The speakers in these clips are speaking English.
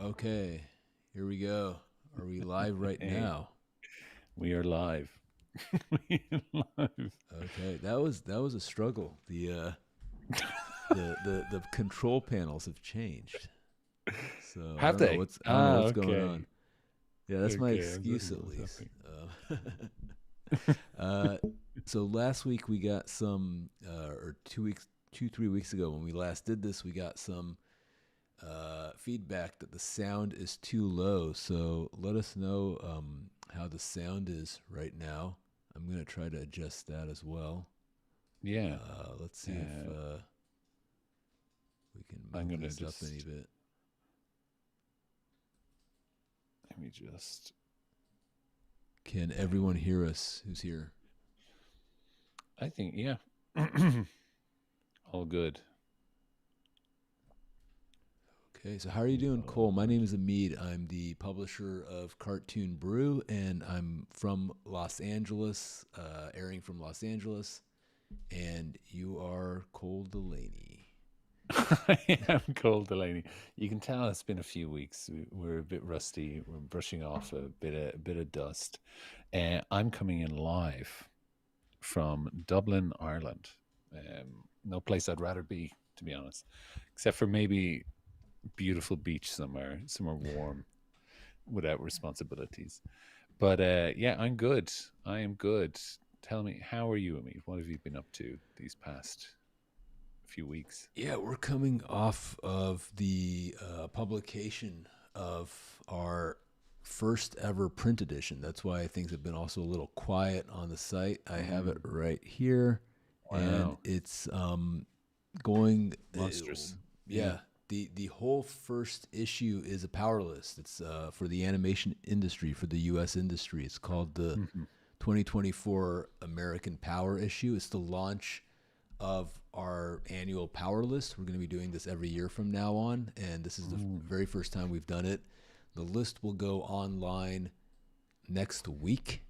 Okay, here we go. Are we live right now? We are live. We are live. Okay, that was a struggle. The control panels have changed, so I Have don't know they? what's going Okay. on. Yeah, that's my Okay. I don't excuse know at what's least. happening. Uh, so last week we got some, or 3 weeks ago when we last did this, we got some feedback that the sound is too low. So let us know how the sound is right now. I'm gonna try to adjust that as well. Yeah. Let's see if we can I'm move gonna this up just any bit. let me just. Can everyone hear us who's here? I think yeah. All good. Okay, so how are you doing, Cole? My name is Amid. I'm the publisher of Cartoon Brew, and I'm from Los Angeles, airing from Los Angeles. And you are Cole Delaney. I am Cole Delaney. You can tell it's been a few weeks. We're a bit rusty. We're brushing off a bit of dust. I'm coming in live from Dublin, Ireland. No place I'd rather be, to be honest, except for maybe beautiful beach somewhere warm without responsibilities. But yeah, I'm good. I am good. Tell me, how are you, Amit? What have you been up to these past few weeks? Yeah, we're coming off of the publication of our first ever print edition. That's why things have been also a little quiet on the site. I have it right here, and Wow, it's going. monstrous. Yeah. Yeah, the whole first issue is a power list. It's for the animation industry, for the U.S. industry. It's called the Mm-hmm. 2024 American Power issue. It's the launch of our annual power list. We're going to be doing this every year from now on, and this is the very first time we've done it. The list will go online next week.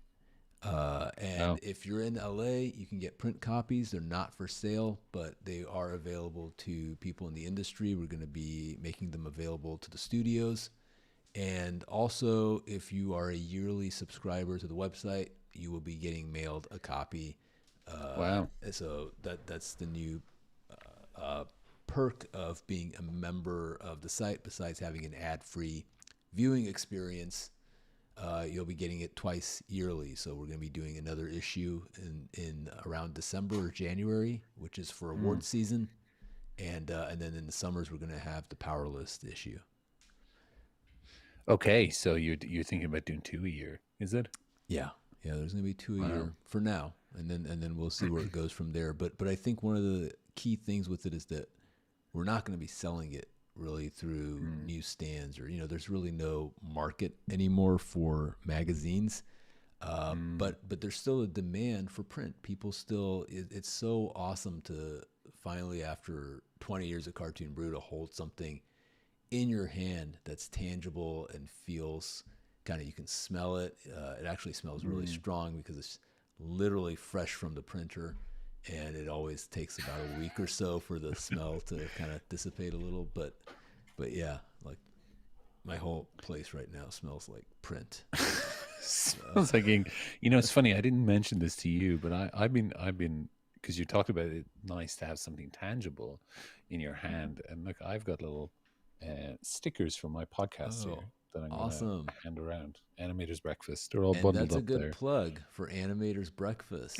And Wow. if you're in LA, you can get print copies. They're not for sale, but they are available to people in the industry. We're going to be making them available to the studios. And also, if you are a yearly subscriber to the website, you will be getting mailed a copy. Wow. So that's the new perk of being a member of the site. Besides having an ad-free viewing experience, you'll be getting it twice yearly. So we're going to be doing another issue in around December or January, which is for Mm. award season, and then in the summers we're going to have the Power List issue. Okay, so you're thinking about doing 2 a year, is it? Yeah, yeah. There's going to be 2 a Wow. year for now, and then we'll see where it goes from there. But I think one of the key things with it is that we're not going to be selling it really through Mm. newsstands, or there's really no market anymore for magazines. Mm. But there's still a demand for print. People still, it's so awesome to finally, after 20 years of Cartoon Brew, to hold something in your hand that's tangible and feels kind of, you can smell it. It actually smells really Mm. strong because it's literally fresh from the printer. and it always takes about a week or so for the smell to kind of dissipate a little. But yeah, like my whole place right now smells like print. So, Sounds like it's funny. I didn't mention this to you, but I've been because you talked about it. Nice to have something tangible in your hand, and look, I've got little stickers for my podcast oh, here that I'm gonna awesome. hand around. Animators Breakfast. They're all And bundled that's a up good there. plug for Animators Breakfast,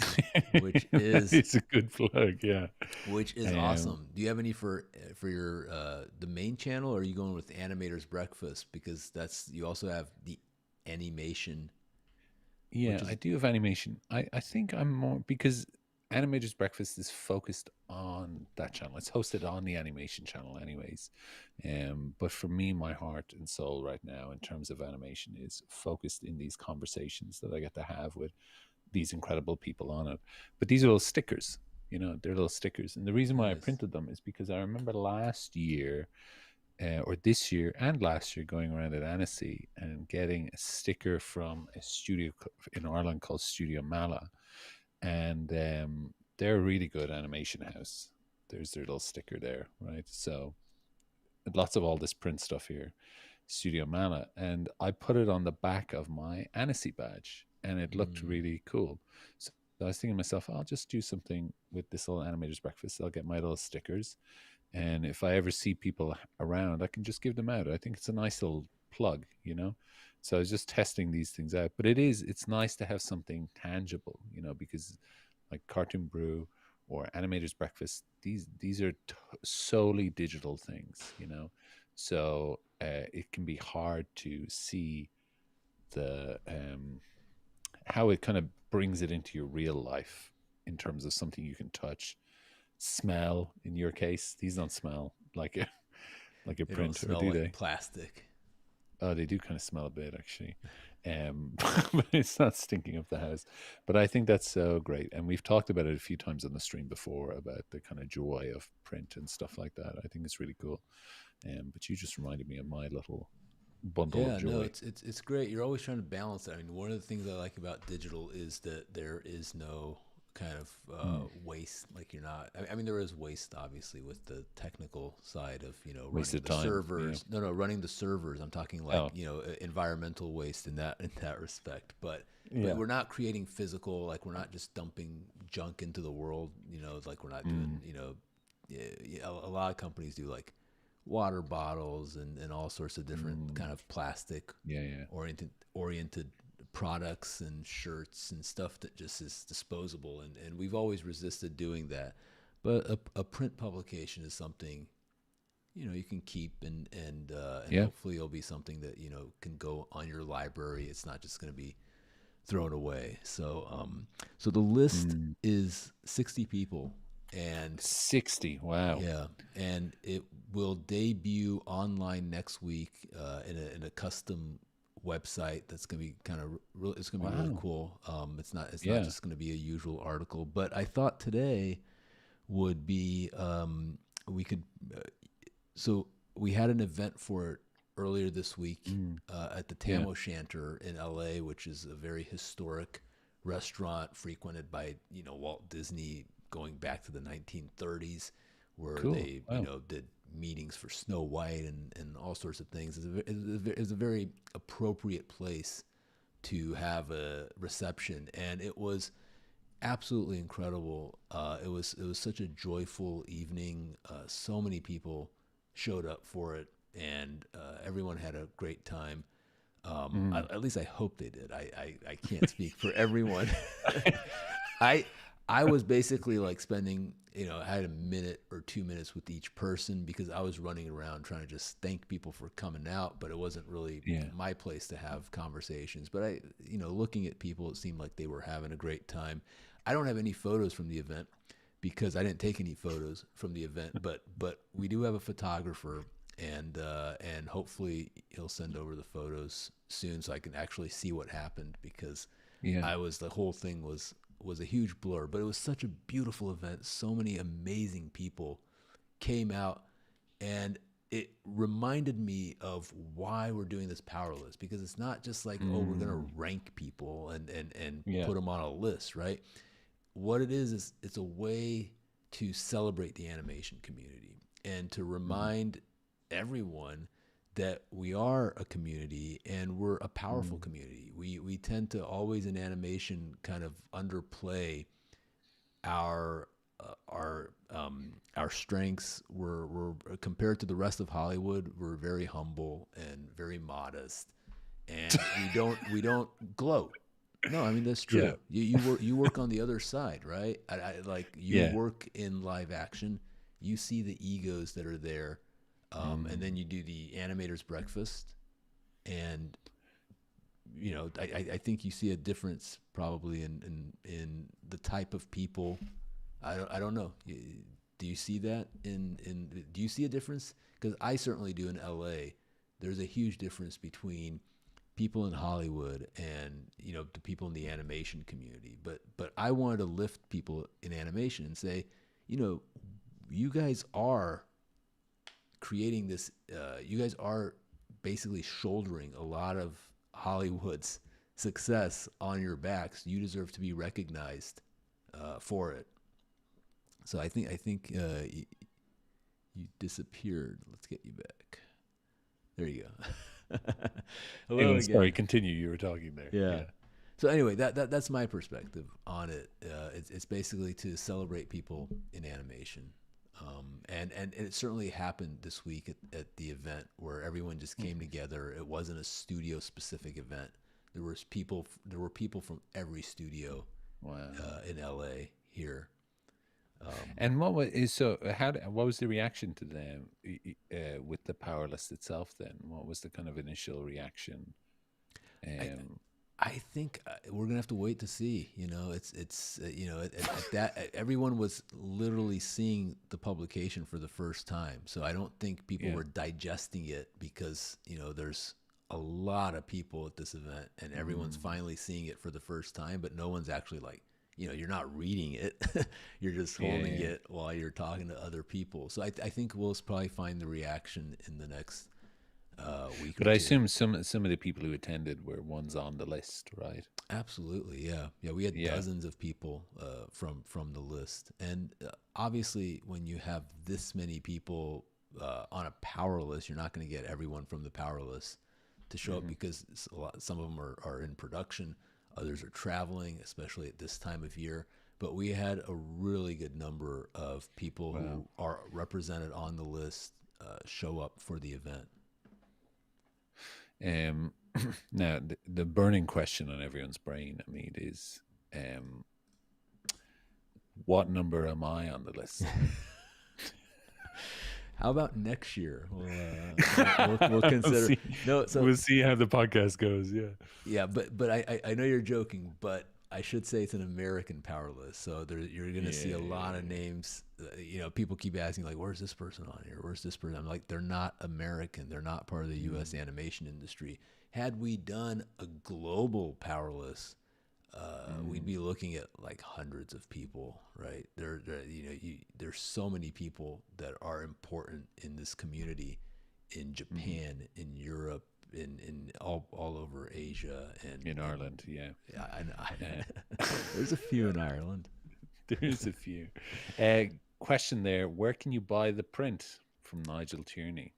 That is a good plug. Yeah. which is Um, awesome. Do you have any for your the main channel, or are you going with Animators Breakfast, because that's you also have the animation, Yeah, which I is do have animation. I think I'm more because Animators Breakfast is focused on that channel. It's hosted on the animation channel, anyways. But for me, my heart and soul right now, in terms of animation, is focused in these conversations that I get to have with these incredible people on it. But these are little stickers, they're little stickers. And the reason why I nice. printed them is because I remember last year or this year and last year going around at Annecy and getting a sticker from a studio in Ireland called Studio Mala. And they're a really good animation house. There's their little sticker there, right? So lots of all this print stuff here, Studio Mala. And I put it on the back of my Annecy badge and it looked Mm. really cool. So I was thinking to myself, I'll just do something with this little animators breakfast. I'll get my little stickers, and if I ever see people around, I can just give them out. I think it's a nice little plug. So I was just testing these things out. But it's nice to have something tangible, because like Cartoon Brew or Animators Breakfast, these are solely digital things. So it can be hard to see the how it kind of brings it into your real life in terms of something you can touch, smell. In your case, these don't smell like a like a They don't printer, smell do like they? plastic. Oh, they do kind of smell a bit, actually. But it's not stinking up the house. But I think that's so great, and we've talked about it a few times on the stream before about the kind of joy of print and stuff like that. I think it's really cool. But you just reminded me of my little bundle of Yeah, no, joy. it's great. You're always trying to balance that. I mean, one of the things I like about digital is that there is no kind of Mm. waste. Like you're not. I mean, there is waste obviously with the technical side of running Wasted the time. Yeah. servers. No, running the servers. I'm talking like Oh, environmental waste in that respect. But yeah. we're not creating physical. Like we're not just dumping junk into the world. Like we're not doing. Mm. Yeah, a lot of companies do like water bottles and all sorts of different Mm. kind of plastic Yeah, yeah. oriented products and shirts and stuff that just is disposable, and we've always resisted doing that. But a print publication is something you can keep, and Yeah. hopefully it'll be something that can go on your library. It's not just going to be thrown away. So the list Mm. is 60 people, and 60. Wow. yeah, and it will debut online next week in a custom website that's gonna be kind of it's gonna be really Wow. cool. It's not Yeah. just gonna be a usual article, but I thought today would be we could so we had an event for it earlier this week Mm. at the Yeah. Tam O'Shanter in LA, which is a very historic restaurant frequented by Walt Disney going back to the 1930s, where Cool. they Wow. did meetings for Snow White and all sorts of things. It's a very appropriate place to have a reception, and it was absolutely incredible. It was such a joyful evening. So many people showed up for it, and everyone had a great time. Mm. At least I hope they did. I can't speak for everyone. I I was basically like spending, I had a minute or 2 minutes with each person because I was running around trying to just thank people for coming out, but it wasn't really Yeah. my place to have conversations. But looking at people, it seemed like they were having a great time. I don't have any photos from the event because I didn't take any photos from the event, but we do have a photographer, and hopefully he'll send over the photos soon so I can actually see what happened, because Yeah. the whole thing was a huge blur, but it was such a beautiful event. So many amazing people came out, and it reminded me of why we're doing this power list, because it's not just like, oh, we're going to Mm. rank people and Yeah. put them on a list, right? what it is it's a way to celebrate the animation community and to Mm, remind everyone that we are a community and we're a powerful mm, community. We tend to always in animation kind of underplay our our strengths. We're compared to the rest of Hollywood, we're very humble and very modest, and we don't gloat. No, I mean that's yeah, true. You work on the other side, right? Like you yeah. work in live action. You see the egos that are there, and then Mm, you do the animators breakfast, and I think you see a difference probably in the type of people. I don't know. Do you see that in do you see a difference? Because I certainly do in LA. There's a huge difference between people in Hollywood and the people in the animation community. But I wanted to lift people in animation and say, you know, you guys are creating this. You guys are basically shouldering a lot of Hollywood's success on your backs. You deserve to be recognized for it. So I think you disappeared. Let's get you back. There you go. Hello anyway, sorry, again. continue. You were talking there. Yeah. Yeah. So anyway, that's my perspective on it. It's basically to celebrate people in animation, and it certainly happened this week at the event where everyone just came Mm, together. It wasn't a studio specific event. There were people from every studio wow. in LA here. Um, And what was is so? What was the reaction to them with the Powerless itself? Then what was the kind of initial reaction? I Um, I think we're gonna have to wait to see. It's at that everyone was literally seeing the publication for the first time, so I don't think people yeah. were digesting it because there's a lot of people at this event and everyone's Mm, finally seeing it for the first time, but no one's actually like you're not reading it, you're just yeah, holding yeah. it while you're talking to other people. So I think we'll probably find the reaction in the next week or But I two. assume some of the people who attended were ones on the list, right? Absolutely, yeah, yeah. We had Yeah. dozens of people from the list, and obviously, when you have this many people on a power list, you're not going to get everyone from the power list to show up Hmm. because some of them are in production, others are traveling, especially at this time of year. But we had a really good number of people Wow. who are represented on the list show up for the event. Um, now the burning question on everyone's brain, I mean, is um, what number am I on the list? How about next year? We'll we'll consider. see. No, so We'll see how the podcast goes. Yeah. yeah, but I know you're joking, but I should say it's an American power list. So you're going to see Yeah. a lot of Yeah. names. People keep asking like, "Where's this person on here? Where's this person?" I'm like, they're not American. They're not part of the U.S. Mm, animation industry. Had we done a global power list, we'd mm, be looking at like hundreds of people, right? There's so many people that are important in this community, in mhm. Japan, in Europe, in all over Asia, In and Ireland, yeah. Uh, there's a few in Ireland. there's a few. Uh, question there: where can you buy the print from Nigel Tierney?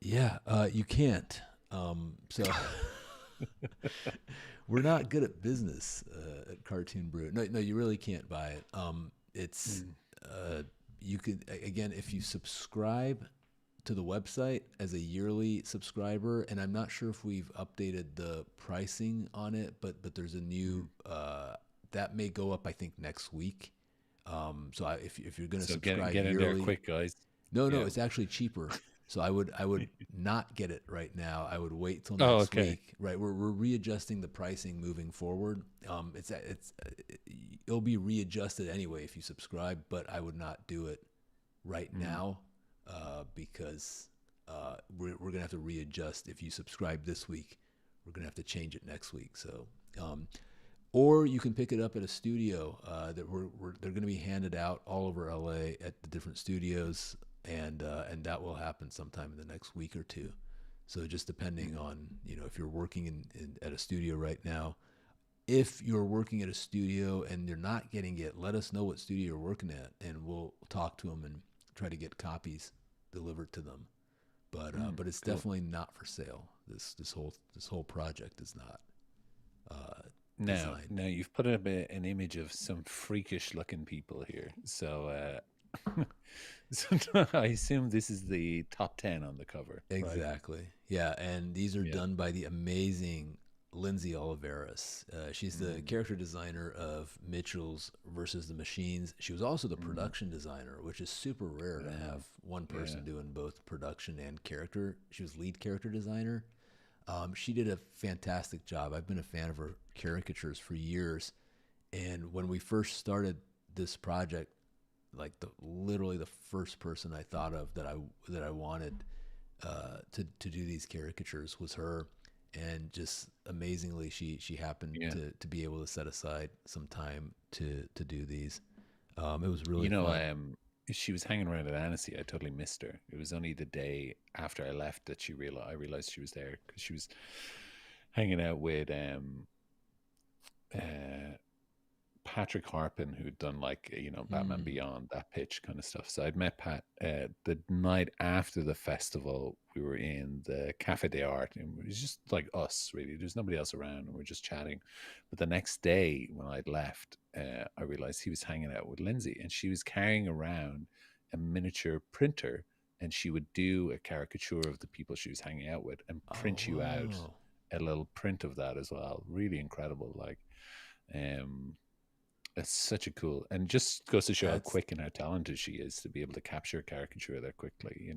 Yeah, you can't. So we're not good at business at Cartoon Brew. No, no, you really can't buy it. It's Mm, uh, you could again if you subscribe to the website as a yearly subscriber, and I'm not sure if we've updated the pricing on it, but there's a new mhm. that may go up I think next week. If you're going to So subscribe get in there yearly, quick, guys. no, Yeah. it's actually cheaper. So I would not get it right now. I would wait till Oh, next okay. week. Right, we're readjusting the pricing moving forward. It'll be readjusted anyway if you subscribe, but I would not do it right Mm, now because we're gonna have to readjust. If you subscribe this week, we're gonna have to change it next week. So um, or you can pick it up at a studio that they're going to be handed out all over LA at the different studios, and that will happen sometime in the next week or two. So just depending mm, on if you're working at a studio right now, if you're working at a studio and you're not getting it, let us know what studio you're working at, and we'll talk to them and try to get copies delivered to them. But it's Cool. definitely not for sale. This whole project is not Now, designed. now you've put up an image of some freakish looking people here. So, so I assume this is the top 10 on the cover, right? Exactly. Yeah, and these are Yeah. done by the amazing Lindsay Oliveris. She's the Mm, character designer of Mitchell's versus the Machines. She was also the mm, production designer, which is super rare to uh, have one yeah. person doing both production and character. She was lead character designer. She did a fantastic job. I've been a fan of her caricatures for years, and when we first started this project, like literally the first person I thought of that I wanted to do these caricatures was her, and just amazingly, she happened Yeah. to be able to set aside some time to do these. It was You really know, fun. she was hanging around at Annecy. I totally missed her. It was only the day after I left that I realized she was there because she was hanging out with uh, Patrick Harpin, who'd done like Batman Mm. Beyond, that pitch kind of stuff. So I'd met Pat the night after the festival. We were in the Cafe de Art, and it was just like us, really. There's nobody else around, and we're just chatting. But the next day, when I'd left, I realized he was hanging out with Lindsay, and she was carrying around a miniature printer, and she would do a caricature of the people she was hanging out with, and Oh print you out wow, a little print of that as well. Really incredible, like. Um, it's such a cool, and just goes to show how that's quick and how talented she is to be able to capture a caricature that quickly.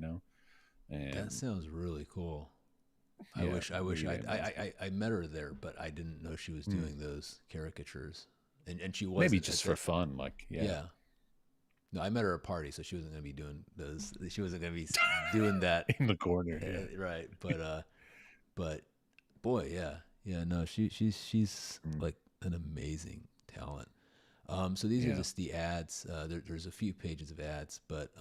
that Um, sounds really cool. I yeah, wish I wish really I I, amazing. I I met her there, but I didn't know she was Mm. doing those caricatures, and she Maybe wasn't just at for that. fun, like yeah, Yeah, no, I met her at a party, so she wasn't going to be doing those. She wasn't going to be doing that, in the corner. Yeah. right? But boy, yeah, yeah. No, she's Mm. like an amazing talent. So these are Yeah, just the ads. There's a few pages of ads, but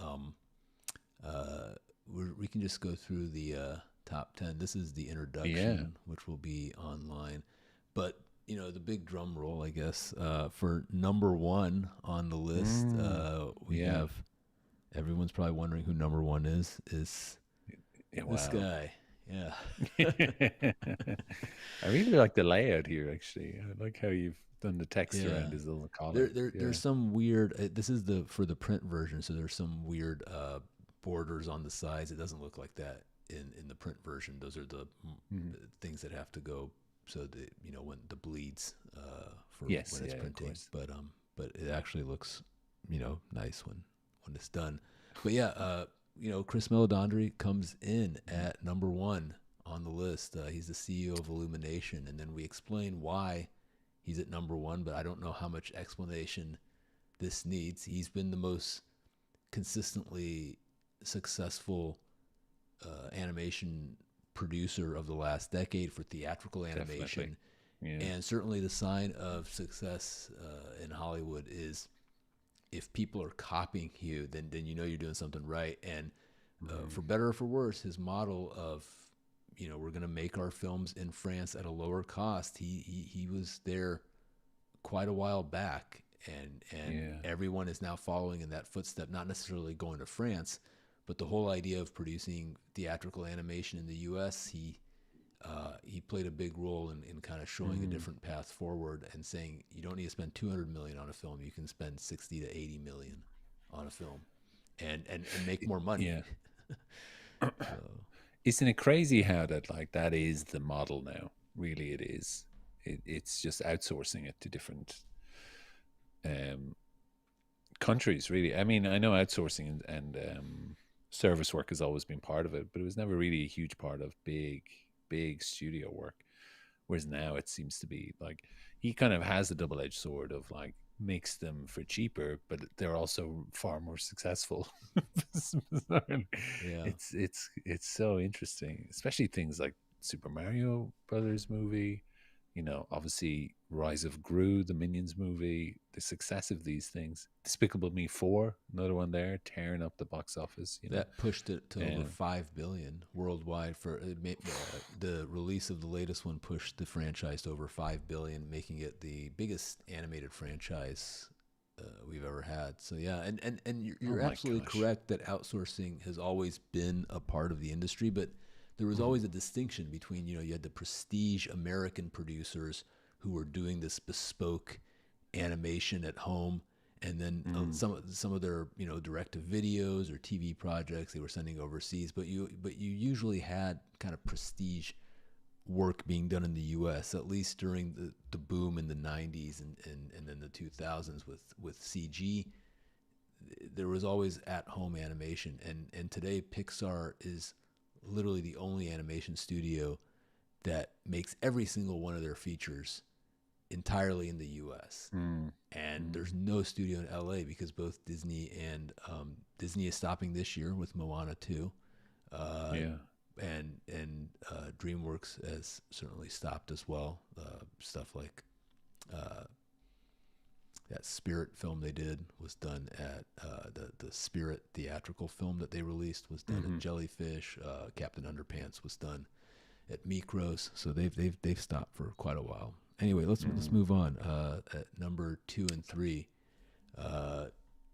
uh, we can just go through the top 10. This is the yeah. introduction, which will be online. But the big drum roll, I guess, for number one on the list, Mm. we Yeah. have. Everyone's probably wondering who number one is. Is Yeah, this wow. guy? Yeah. I really like the layout here. Actually, I like how you've done the text Yeah. around his little There, collar. there, Yeah. there's some weird. This is the for the print version, so there's some weird borders on the sides. It doesn't look like that in the print version. Those are the Mhm. things that have to go so that when the bleeds for Yes. when it's Yeah. Of printing. course. But it actually looks nice when it's done. But yeah, Chris Melodondri comes in Mm. at number one on the list. He's the CEO of Illumination, and then we explain why he's at number one, but I don't know how much explanation this needs. He's been the most consistently successful animation producer of the last decade for theatrical Definitely. animation. Yeah. And certainly the sign of success in Hollywood is if people are copying you, then you're doing something right. And Mm. for better or for worse, his model of we're going to make our films in France at a lower cost. He was there quite a while back, and Yeah. everyone is now following in that footstep. Not necessarily going to France, but the whole idea of producing theatrical animation in the U.S. He played a big role in kind of showing a Mm. different path forward and saying you don't need to spend 200 million on a film. You can spend 60 to 80 million on a film, and make more money. Yeah. So Isn't it crazy how that is the model now? Really, it is. It's just outsourcing it to different um, countries. Really, I mean, I know outsourcing and service work has always been part of it, but it was never really a huge part of big studio work. Whereas now it seems to be like he kind of has a double edged sword of like makes them for cheaper, but they're also far more successful. yeah, It's so interesting, especially things like Super Mario Brothers movie. You know, obviously, Rise of Gru, the Minions movie, the success of these things. Despicable Me 4, another one there, tearing up the box office, you know. That pushed it to over Um, 5 billion worldwide. For the release of the latest one pushed the franchise to over 5 billion, making it the biggest animated franchise we've ever had. So yeah, and oh you're my absolutely gosh. correct that outsourcing has always been a part of the industry, but there was Mm, always a distinction between, you had the prestige American producers who were doing this bespoke animation at home, and then mm, some of their, direct to videos or TV projects they were sending overseas. But you usually had kind of prestige work being done in the U.S. at least during the boom in the '90s and then the 2000s with CG. There was always at home animation, and today Pixar is literally the only animation studio that makes every single one of their features entirely in the U.S. mm, And mm. there's no studio in LA because both Disney and Disney is stopping this year with Moana 2, uh, Yeah. and DreamWorks has certainly stopped as well. Stuff like uh, that Spirit film they did was done at the Spirit theatrical film that they released was done at Hmm. Jellyfish. Captain Underpants was done at Mikros, so they've stopped for quite a while. Anyway, let's Mm. move on. At number 2 and 3, uh,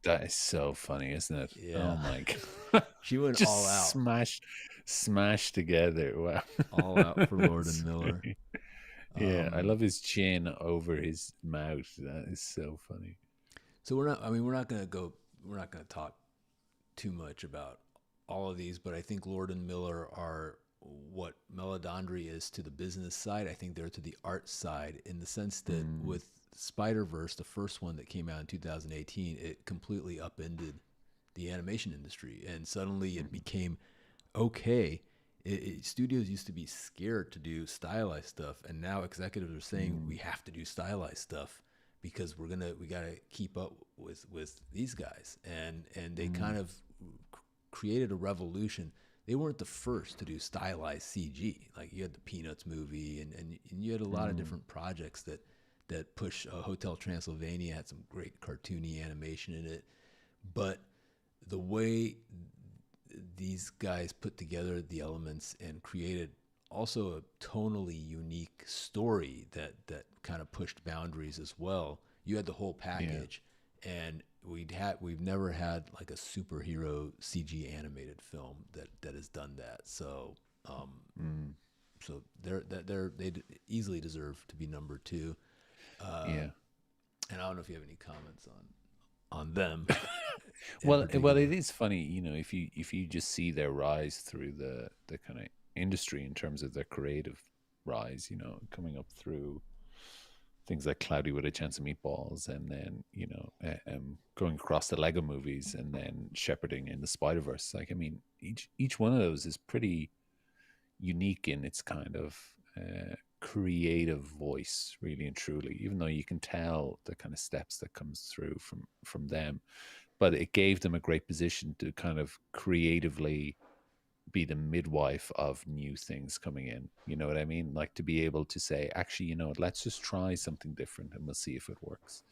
That is so funny, isn't it? Oh yeah, my god. she went all Just out, smash together. Wow. all out for Lord and That's Miller. funny. Yeah, I Um, love his chin over his mouth. That is so funny. so we're not. I mean, we're not gonna go. We're not gonna talk too much about all of these, but I think Lord and Miller are what Melodondry is to the business side. I think they're to the art side in the sense that Mm, with Spider-Verse, the first one that came out in 2018, it completely upended the animation industry, and suddenly it mhm, became okay. Studios used to be scared to do stylized stuff, and now executives are saying mm, we have to do stylized stuff because we gotta keep up with these guys, and they kind mm, of created a revolution. They weren't the first to do stylized CG. Like you had the Peanuts movie, and you had a lot of mm, different projects that push. Hotel Transylvania had some great cartoony animation in it, but the way these guys put together the elements and created also a tonally unique story that kind of pushed boundaries as well. You had the whole yeah. package, and we've never had like a superhero CG animated film that has done that. Um, Mm, they easily deserve to be number two. Uh, yeah. and I don't know if you have any comments on them in Well, it particular. is funny, you know, if you just see their rise through the kind of industry in terms of their creative rise, you know, coming up through things like Cloudy with a Chance of Meatballs, and then going across the Lego movies, and then shepherding in the Spider Verse. Like, I mean, each one of those is pretty unique in its kind of creative voice, really and truly. Even though you can tell the kind of steps that comes through from them, but it gave them a great position to kind of creatively be the midwife of new things coming in. You know what I mean? Like, to be able to say, actually, you know, let's just try something different and we'll see if it works.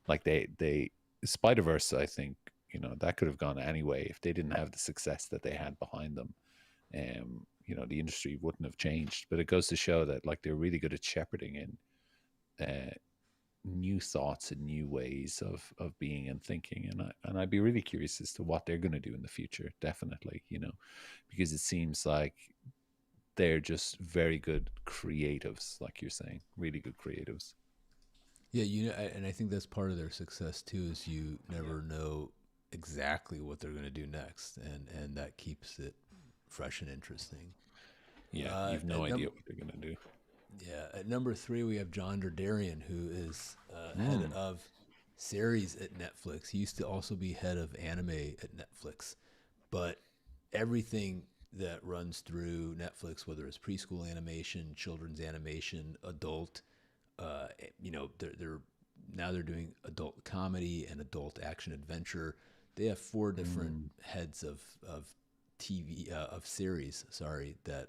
Like they Spider Verse, I think, you know, that could have gone anyway if they didn't have the success that they had behind them. You know, the industry wouldn't have changed. But it goes to show that like they're really good at shepherding in new thoughts and new ways of being and thinking, and I'd be really curious as to what they're going to do in the future, definitely, you know, because it seems like they're just very good creatives, like you're saying, really good creatives. Yeah, and I think that's part of their success too. Is you Yeah, never know exactly what they're going to do next, and that keeps it fresh and interesting. yeah, Uh, you've no at idea number what they're going to do. yeah, at number 3 we have John Derderian, who is head Mm, of series at Netflix. He used to also be head of anime at Netflix, but everything that runs through Netflix, whether it's preschool animation, children's animation, adult, they're now they're doing adult comedy and adult action adventure. They have 4 different mm, heads of TV of series. Sorry, that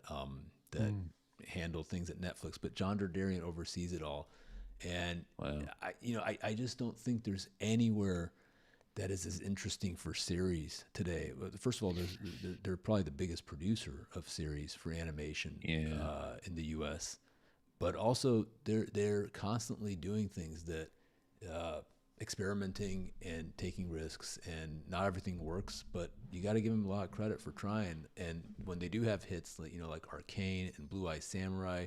mm. handle things at Netflix, but John Derderian oversees it all. And Wow. I just don't think there's anywhere that is as interesting for series today. First of all, they're probably the biggest producer of series for animation Yeah. in the U.S. But also they're constantly doing things that uh, experimenting and taking risks, and not everything works. But you got to give them a lot of credit for trying. And when they do have hits, like like Arcane and Blue Eye Samurai,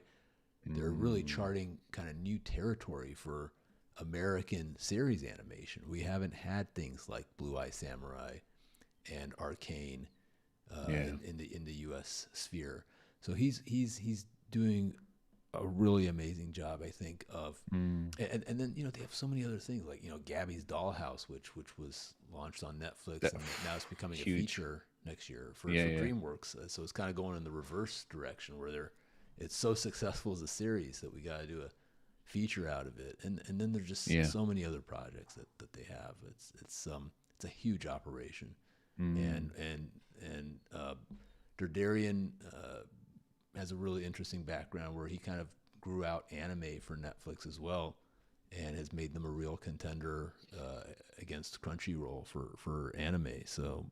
they're really Mm. charting kind of new territory for American series animation. We haven't had things like Blue Eye Samurai and Arcane Yeah. in the U.S. sphere. So he's doing a really amazing job, I think. Mm. And then they have so many other things like Gabby's Dollhouse, which was launched on Netflix, That, and now it's becoming a huge. feature next year Yeah. for Yeah. DreamWorks. So it's kind of going in the reverse direction where it's so successful as a series that we got to do a feature out of it. And then there's just Yeah. so many other projects that they have. It's a huge operation. Mm. And Derderian has a really interesting background where he kind of grew out anime for Netflix as well, and has made them a real contender against Crunchyroll for anime. So,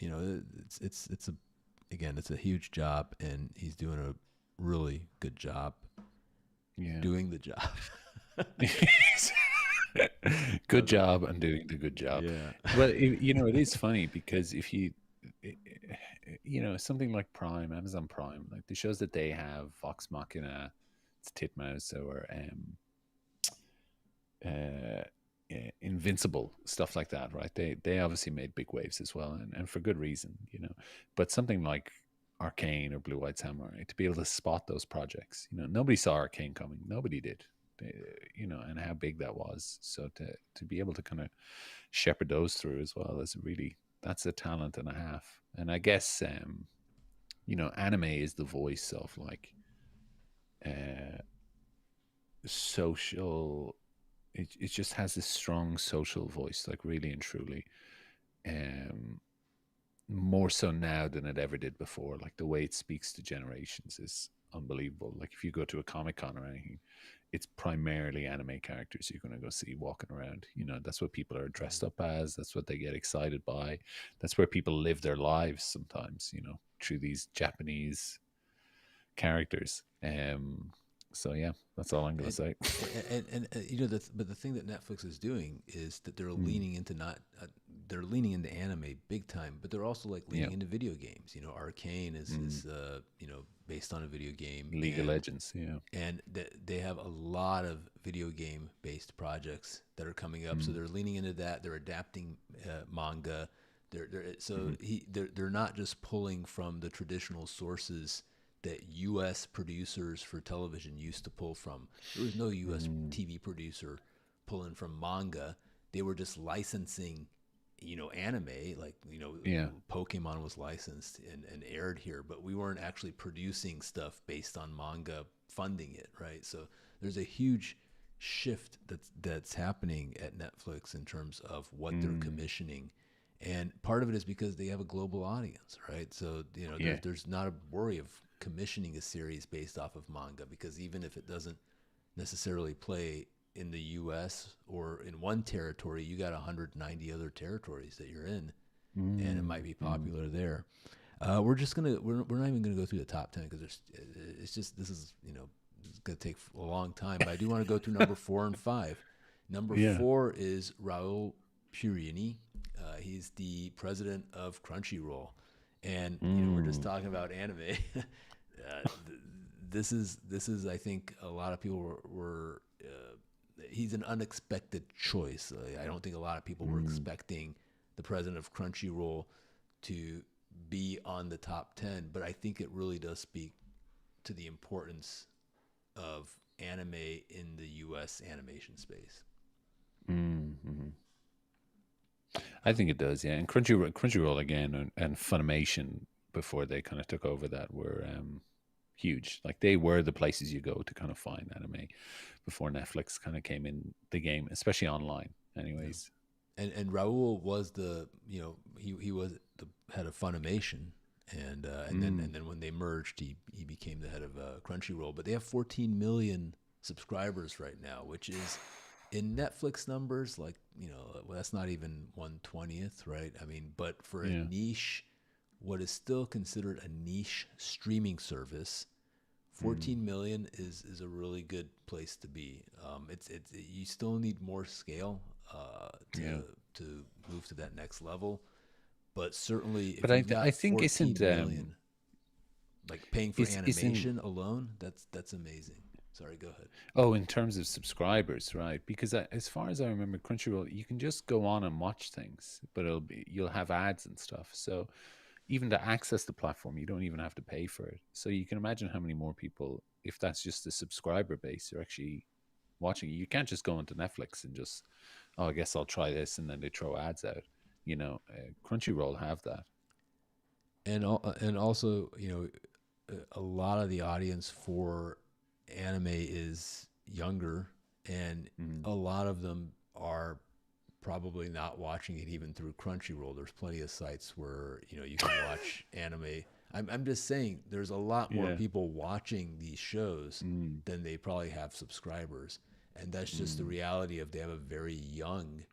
it's a again, it's a huge job, and he's doing a really good job Yeah. doing the job. Good job on doing the good job. Yeah. Well, it is funny because if i- something like Prime, Amazon Prime, like the shows that they have, Vox Machina, it's Titmouse, or uh, Invincible, stuff like that, right? They obviously made big waves as well, and for good reason, But something like Arcane or Blue Eyed Samurai, to be able to spot those projects, nobody saw Arcane coming, nobody did, and how big that was. So to be able to kind of shepherd those through as well is really, that's a talent and a half. And I guess anime is the voice of like uh social, it just has this strong social voice, like really and truly, um more so now than it ever did before. Like the way it speaks to generations is unbelievable. Like if you go to a Comic Con or anything, it's primarily anime characters you're going to go see walking around. That's what people are dressed up as. That's what they get excited by. That's where people live their lives sometimes, through these Japanese characters. So yeah, that's all I'm going to And say. but the thing that Netflix is doing is that they're Mm, leaning into not they're leaning into anime big time, but they're also like yeah. leaning into video games. Arcane is Mm, is based on a video game, League of Legends. Yeah. and they have a lot of video game based projects that are coming up. So Mm, they're leaning into that. They're adapting manga. mhm, They're not just pulling from the traditional sources that U.S. producers for television used to pull from. There was no U.S. mm, TV producer pulling from manga. They were just licensing, anime. Like yeah. Pokemon was licensed and aired here, but we weren't actually producing stuff based on manga, funding it, right? So there's a huge shift that's happening at Netflix in terms of what they're Mm, commissioning, and part of it is because they have a global audience, right? So yeah. there's not a worry of commissioning a series based off of manga, because even if it doesn't necessarily play in the U.S. or in one territory, you got 190 other territories that you're in, and it might Mm, be mm. popular there. We're not even gonna go through the top 10 because it's just this is it's gonna take a long time. But I do want to go through number 4 and 5. Number Yeah. 4 is Raul Purini. He's the president of Crunchyroll, and we're just Mm, talking about anime. This is I think a lot of people were he's an unexpected choice. I don't think a lot of people were mm, expecting the president of Crunchyroll to be on the top 10, but I think it really does speak to the importance of anime in the US animation space. mm. I think it does, yeah. And Crunchyroll again, and Funimation before they kind of took over that were huge. Like they were the places you go to kind of find anime before Netflix kind of came in the game, especially online. Yeah. Anyways, And Raul was the he was the head of Funimation, And then when they merged, he became the head of Crunchyroll. But they have 14 million subscribers right now, which is in Netflix numbers, like, well, that's not even 1/20th, right? I mean, but for a Yeah. niche, what is still considered a niche streaming service, 14 million is a really good place to be. It's you still need more scale Yeah. to move to that next level, but certainly But if you've I got think 14 million, like paying for isn't animation alone, that's amazing. Sorry, go ahead. oh, in terms of subscribers, right? Because as far as I remember, Crunchyroll, you can just go on and watch things, but you'll have ads and stuff. So even to access the platform, you don't even have to pay for it. So you can imagine how many more people, if that's just a subscriber base, are actually watching it. You can't just go into Netflix and just, oh, I guess I'll try this, and then they throw ads out. Crunchyroll have that. And also, a lot of the audience for anime is younger, and Mm. a lot of them are probably not watching it even through Crunchyroll. There's plenty of sites where you can watch anime. I'm just saying there's a lot more Yeah. people watching these shows Mm. than they probably have subscribers, and that's just the Mm. reality of they have a very young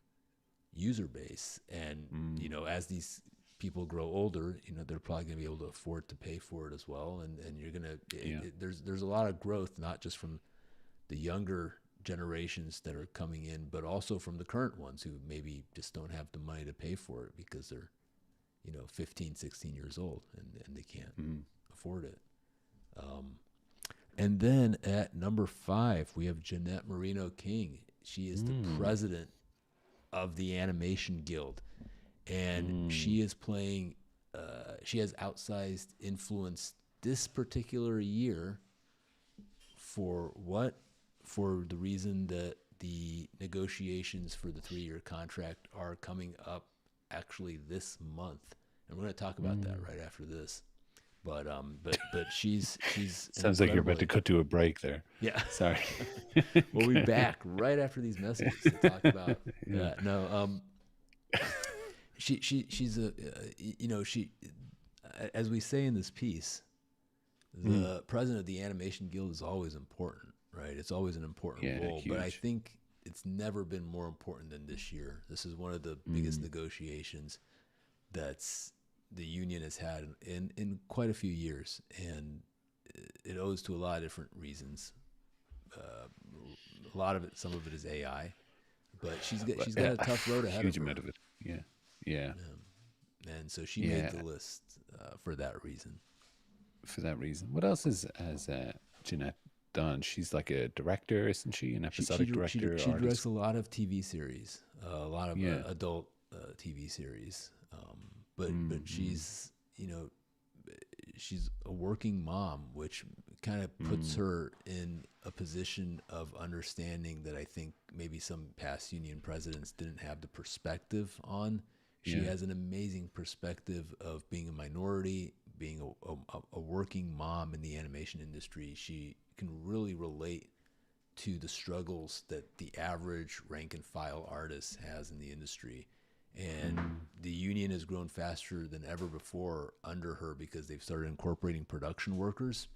user base. And Mm. as these people grow older, they're probably going to be able to afford to pay for it as well. And you're gonna Yeah. there's a lot of growth, not just from the younger generations that are coming in, but also from the current ones who maybe just don't have the money to pay for it because they're 15, 16 years old, and they can't Mm. afford it. And then at number 5, we have Jeanette Marino King. She is the Mm. president of the Animation Guild, and Mm. she is playing. She has outsized influence this particular year. For what? For the reason that the negotiations for the 3-year contract are coming up actually this month, and we're going to talk about that Mm. right after this. But she's an Sounds like you're about to incredibly, cut to a break there. yeah. Sorry. We'll be back right after these messages to talk about Yeah. that. No, she's she, as we say in this piece, Mm. the president of the Animation Guild is always important, right? It's always an important Yeah, role, but I huge. think it's never been more important than this year. This is one of the biggest Mm. negotiations that's the union has had in quite a few years, and it owes to a lot of different reasons. A lot of it, some of it is AI, but she's got a A tough road ahead of huge amount her, of it. Yeah. Yeah. and so she made Yeah. the list for that reason. For that reason. What else has Jeanette done? She's like a director, isn't she? An episodic director, She directs artist. a lot of TV series, a lot of Yeah. adult TV series, but Mm. she's a working mom, which kind of puts Mm. her in a position of understanding that I think maybe some past union presidents didn't have the perspective on. She Yeah. has an amazing perspective of being a minority, being a working mom in the animation industry. She can really relate to the struggles that the average rank and file artist has in the industry. And Mm. the union has grown faster than ever before under her because they've started incorporating production workers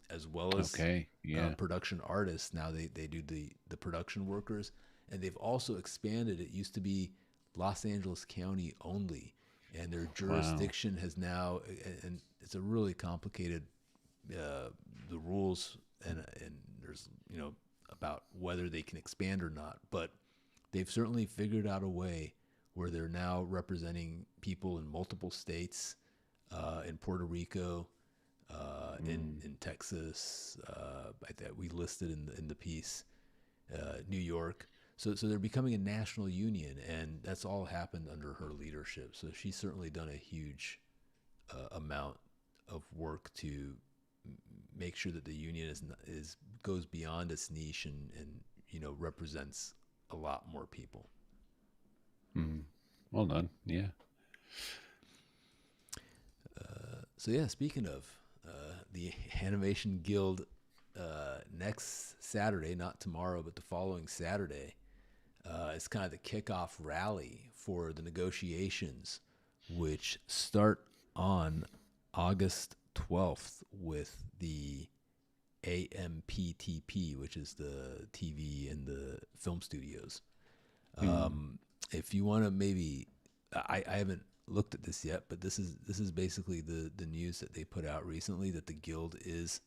as well as Okay. Yeah. production artists. Now they do the production workers, and they've also expanded. It used to be Los Angeles County only, and their Wow. jurisdiction has now, and it's a really complicated, the rules, and there's about whether they can expand or not, but they've certainly figured out a way where they're now representing people in multiple states, in Puerto Rico, Mm. in Texas, that we listed in the piece, New York. So they're becoming a national union, and that's all happened under her leadership. So she's certainly done a huge amount of work to make sure that the union is goes beyond its niche, and represents a lot more people. Mm. Well done. Yeah. So yeah, speaking of the Animation Guild, next Saturday, not tomorrow, but the following Saturday, is kind of the kickoff rally for the negotiations, which start on August 12th with the AMPTP, which is the TV and the film studios. Mm. If you want to maybe, I haven't looked at this yet, but this is basically the news that they put out recently that the guild is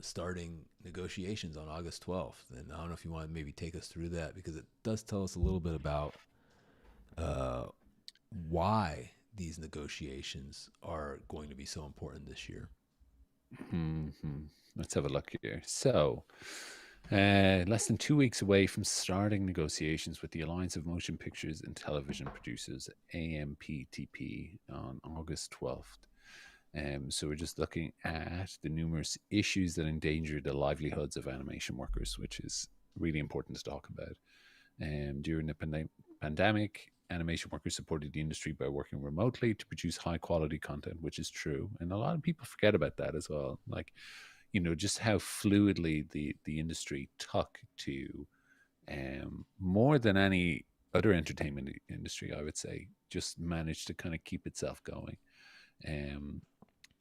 starting negotiations on August 12th. And I don't know if you want to maybe take us through that because it does tell us a little bit about uh, why these negotiations are going to be so important this year. Hmm. Let's have a look here. So, less than 2 weeks away from starting negotiations with the Alliance of Motion Pictures and Television Producers, AMPTP, on August 12th. So we're just looking at the numerous issues that endanger the livelihoods of animation workers, which is really important to talk about. During the pandemic, animation workers supported the industry by working remotely to produce high quality content, which is true. And a lot of people forget about that as well. Like, just how fluidly the industry took to, more than any other entertainment industry, I would say, just managed to kind of keep itself going. Um,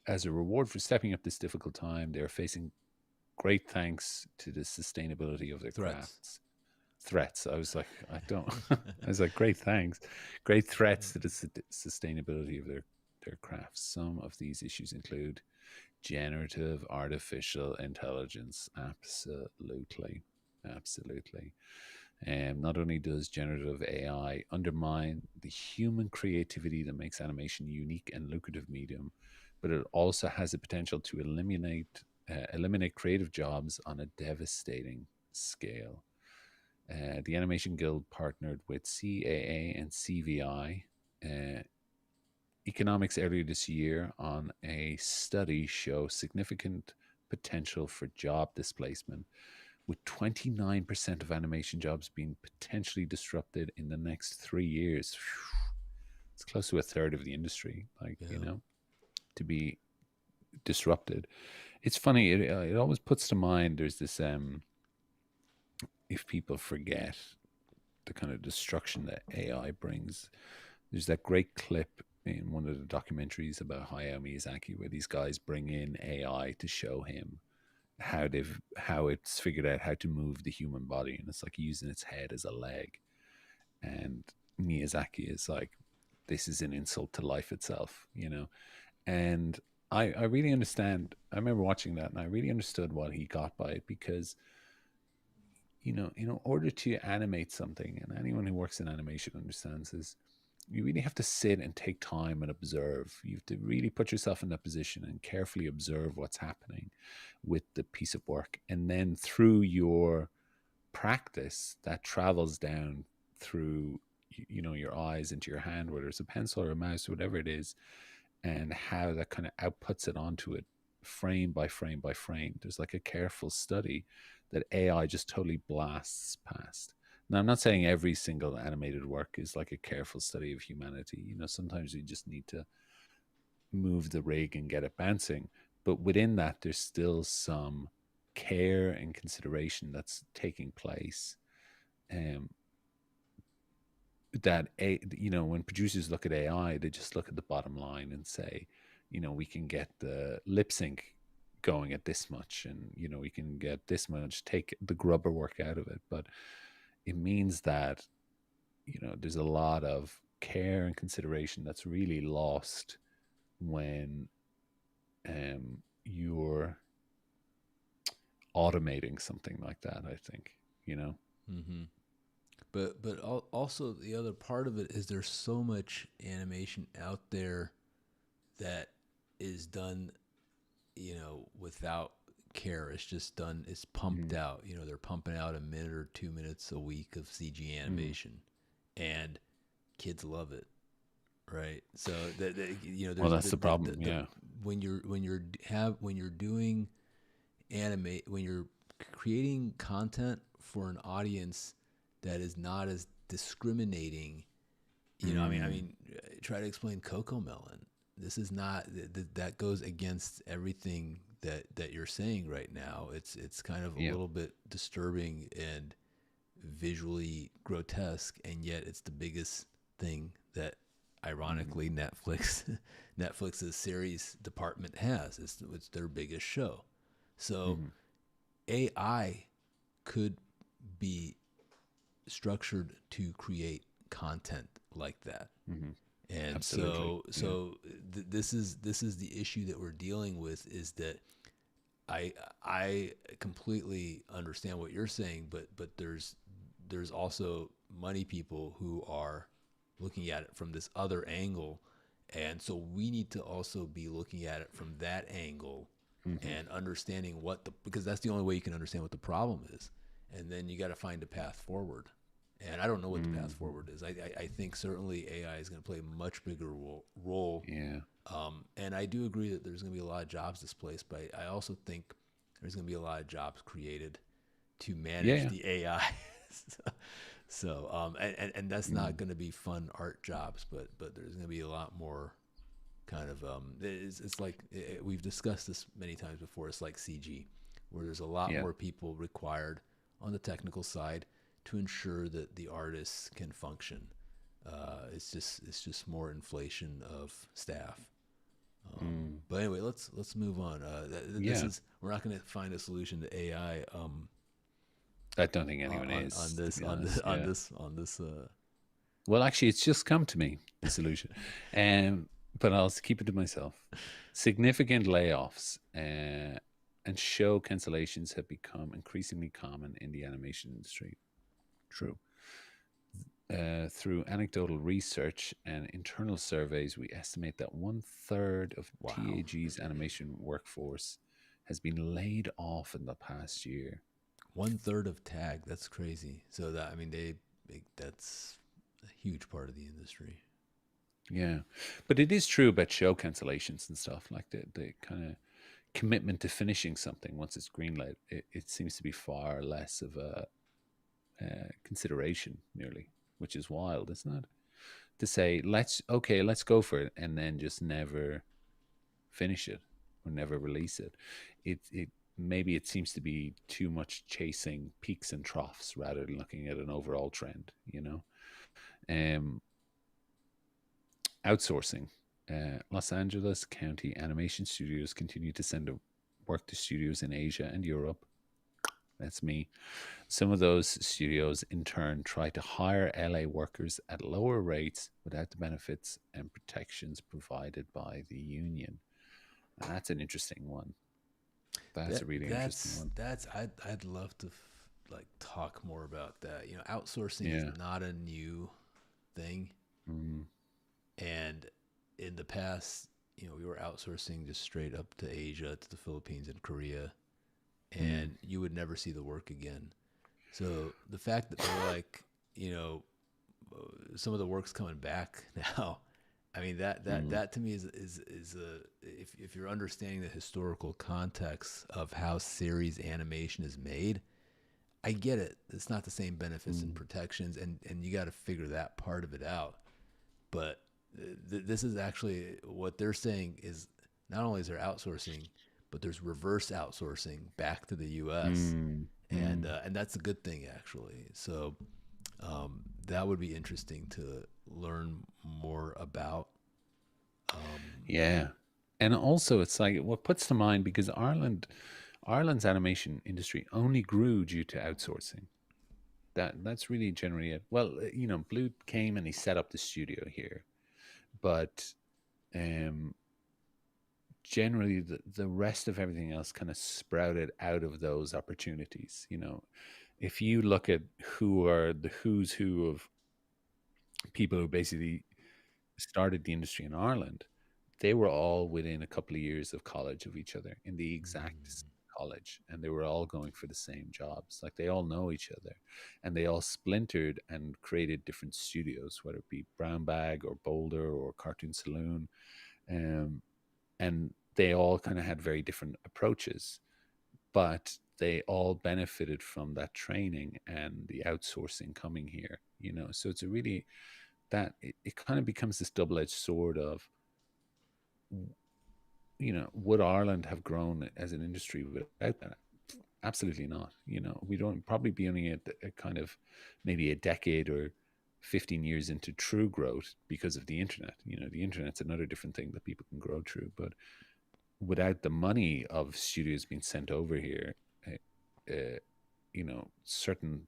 as a reward for stepping up this difficult time, they're facing great thanks to the sustainability of their Threats. crafts. Threats. I was like, I don't. I was like, great thanks, great threats to the sustainability of their crafts. Some of these issues include generative artificial intelligence. Absolutely, absolutely. And not only does generative AI undermine the human creativity that makes animation a unique and lucrative medium, but it also has the potential to eliminate creative jobs on a devastating scale. The Animation Guild partnered with CAA and CVI Economics earlier this year on a study show significant potential for job displacement, with 29% of animation jobs being potentially disrupted in the next 3 years. It's close to a third of the industry, Yeah. to be disrupted. It's funny, it always puts to mind there's this, if people forget the kind of destruction that AI brings, there's that great clip in one of the documentaries about Hayao Miyazaki where these guys bring in AI to show him how it's figured out how to move the human body, and it's like using its head as a leg. And Miyazaki is like, this is an insult to life itself. And I really understand. I remember watching that and I really understood what he got by it, because in order to animate something, and anyone who works in animation understands this, you really have to sit and take time and observe. You have to really put yourself in that position and carefully observe what's happening with the piece of work. And then through your practice, that travels down through your eyes into your hand, whether it's a pencil or a mouse, whatever it is, and how that kind of outputs it onto it frame by frame by frame. There's like a careful study that AI just totally blasts past. Now, I'm not saying every single animated work is like a careful study of humanity. Sometimes you just need to move the rig and get it bouncing. But within that, there's still some care and consideration that's taking place. Um, when producers look at AI, they just look at the bottom line and say, we can get the lip sync going at this much, and we can get this much, take the grubber work out of it. But it means that there's a lot of care and consideration that's really lost when you're automating something like that, I think. Mm-hmm. But also the other part of it is there's so much animation out there that is done, without care. It's just done. It's pumped Mm, out. They're pumping out a minute or 2 minutes a week of CG mm. animation, and kids love it, right? So Well, there's that's the problem. the Yeah. when you're doing animate when you're creating content for an audience that is not as discriminating. Mm, Try to explain Coco Melon. This is not that goes against everything that you're saying right now. It's kind of a yeah. little bit disturbing and visually grotesque, and yet it's the biggest thing that Mm-hmm. ironically Netflix Netflix's series department has. It's their biggest show. So Mm-hmm. AI could be structured to create content like that. Mm-hmm. And Absolutely. Yeah. this is the issue that we're dealing with, is that I I completely understand what you're saying, but there's also money people who are looking at it from this other angle, and so we need to also be looking at it from that angle Mm-hmm. and understanding what the, because that's the only way you can understand what the problem is, and then you got to find a path forward. And I don't know what the path Mm-hmm. forward is. I think certainly AI is going to play a much bigger role. Yeah. And I do agree that there's going to be a lot of jobs displaced, but I also think there's going to be a lot of jobs created to manage Yeah. the AI. And that's not Mm. going to be fun art jobs, but there's going to be a lot more kind of it's like we've discussed this many times before. It's like CG, where there's a lot Yeah. more people required on the technical side to ensure that the artists can function. It's just more inflation of staff. Mm. But anyway, let's move on. This Yeah. is we're not going to find a solution to AI I don't think anyone on is, to this be honest. Yeah. on this. Well, actually, it's just come to me, the solution. But I'll keep it to myself. Significant layoffs and show cancellations have become increasingly common in the animation industry. True. Through anecdotal research and internal surveys, we estimate that one third of Wow, TAG's animation workforce has been laid off in the past year. 1/3 of tag. That's crazy. So that I mean that's a huge part of the industry. Yeah. But it is true about show cancellations and stuff, like the kind of commitment to finishing something once it's greenlit. It seems to be far less of a consideration, nearly, which is wild, isn't it? To say, let's go for it, and then just never finish it or never release it. It maybe it seems to be too much chasing peaks and troughs rather than looking at an overall trend. Um, Outsourcing. Los Angeles County animation studios continue to send work to studios in Asia and Europe. That's me. Some of those studios, in turn, try to hire LA workers at lower rates without the benefits and protections provided by the union. And that's an interesting one. That's That a really interesting one. that's I'd love to like talk more about that. Outsourcing is Yeah. not a new thing, Mm, and in the past, we were outsourcing just straight up to Asia, to the Philippines and Korea, mm, and you would never see the work again. So the fact that they're like, some of the work's coming back now. I mean mm, that to me is a, if you're understanding the historical context of how series animation is made, I get it. It's not the same benefits and mm, protections, and you got to figure that part of it out. But this is actually what they're saying is not only is there outsourcing, but there's reverse outsourcing back to the U.S. mm, and mm. uh, and that's a good thing actually. So that would be interesting to learn more about. Um, Yeah. And also, it's like what puts to mind, because Ireland's animation industry only grew due to outsourcing. That's really generally it. Well, Blue came and he set up the studio here, but um, generally the rest of everything else kind of sprouted out of those opportunities. If you look at who are the who's who of people who basically started the industry in Ireland, they were all within a couple of years of college of each other in the exact same college, and they were all going for the same jobs. Like, they all know each other, and they all splintered and created different studios, whether it be Brown Bag or Boulder or Cartoon Saloon, um, and they all kind of had very different approaches, but they all benefited from that training and the outsourcing coming here. So it's a really, that it kind of becomes this double-edged sword of, would Ireland have grown as an industry without that? Absolutely not. We don't probably be only at a kind of maybe a decade or 15 years into true growth because of the internet. The internet's another different thing that people can grow through. But without the money of studios being sent over here, certain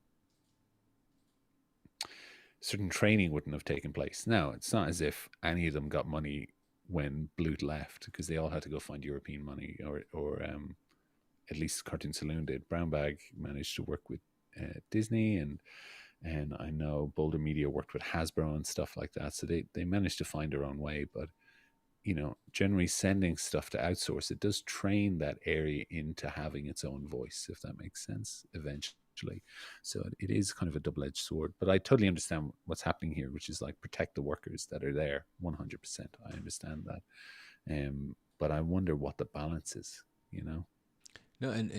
training wouldn't have taken place. Now, it's not as if any of them got money when Bluth left, because they all had to go find European money, or at least Cartoon Saloon did. Brown Bag managed to work with Disney, and I know Boulder Media worked with Hasbro and stuff like that. So they managed to find their own way. But generally sending stuff to outsource, it does train that area into having its own voice, if that makes sense, eventually. So it is kind of a double-edged sword. But I totally understand what's happening here, which is like protect the workers that are there. 100%. I understand that. But I wonder what the balance is, No, and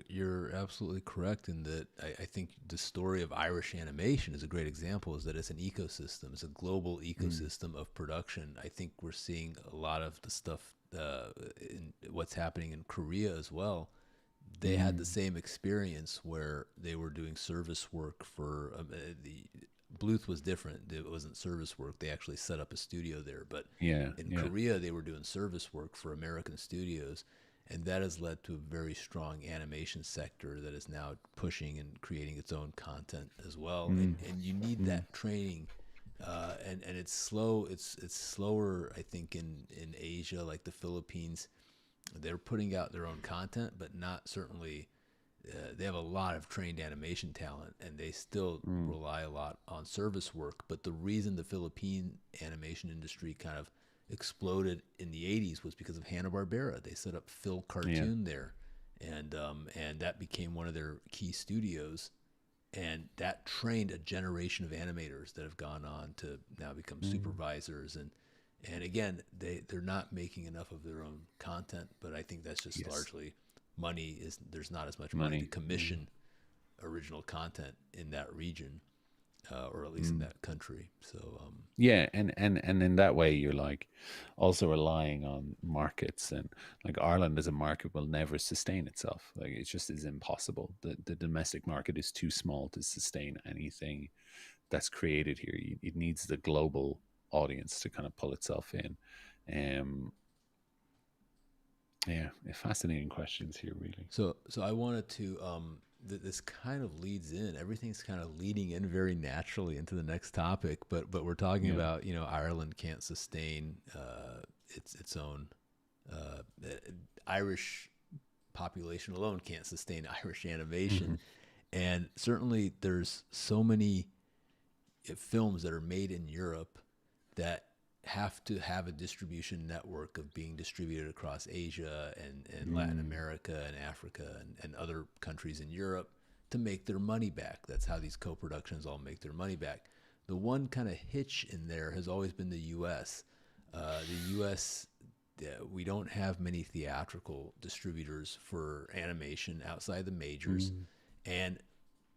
you're absolutely correct in that. I think the story of Irish animation is a great example. Is that it's an ecosystem. It's a global ecosystem of production. I think we're seeing a lot of the stuff in what's happening in Korea as well. They had the same experience where they were doing service work for the Bluth was different. It wasn't service work. They actually set up a studio there. But in Korea, they were doing service work for American studios. And that has led to a very strong animation sector that is now pushing and creating its own content as well. And you need that training. And it's slow. It's slower, I think, in Asia, like the Philippines. They're putting out their own content, but not certainly. They have a lot of trained animation talent, and they still rely a lot on service work. But the reason the Philippine animation industry kind of exploded in the 80s was because of Hanna-Barbera. They set up Phil Cartoon there, and that became one of their key studios, and that trained a generation of animators that have gone on to now become supervisors. And again, they're not making enough of their own content, but I think that's just largely money. There's not as much money to commission original content in that region, or at least in that country. So and in that way, you're like also relying on markets, and like Ireland as a market will never sustain itself. Like it just is impossible. The domestic market is too small to sustain anything that's created here. It needs the global audience to kind of pull itself in. Fascinating questions here, really. So I wanted to this kind of leads in. Everything's kind of leading in very naturally into the next topic, but we're talking about Ireland can't sustain its own Irish population alone can't sustain Irish animation, and certainly there's so many films that are made in Europe that have to have a distribution network of being distributed across Asia and Latin America and Africa and other countries in Europe to make their money back. That's how these co-productions all make their money back. The one kind of hitch in there has always been the U.S. The U.S., we don't have many theatrical distributors for animation outside the majors. And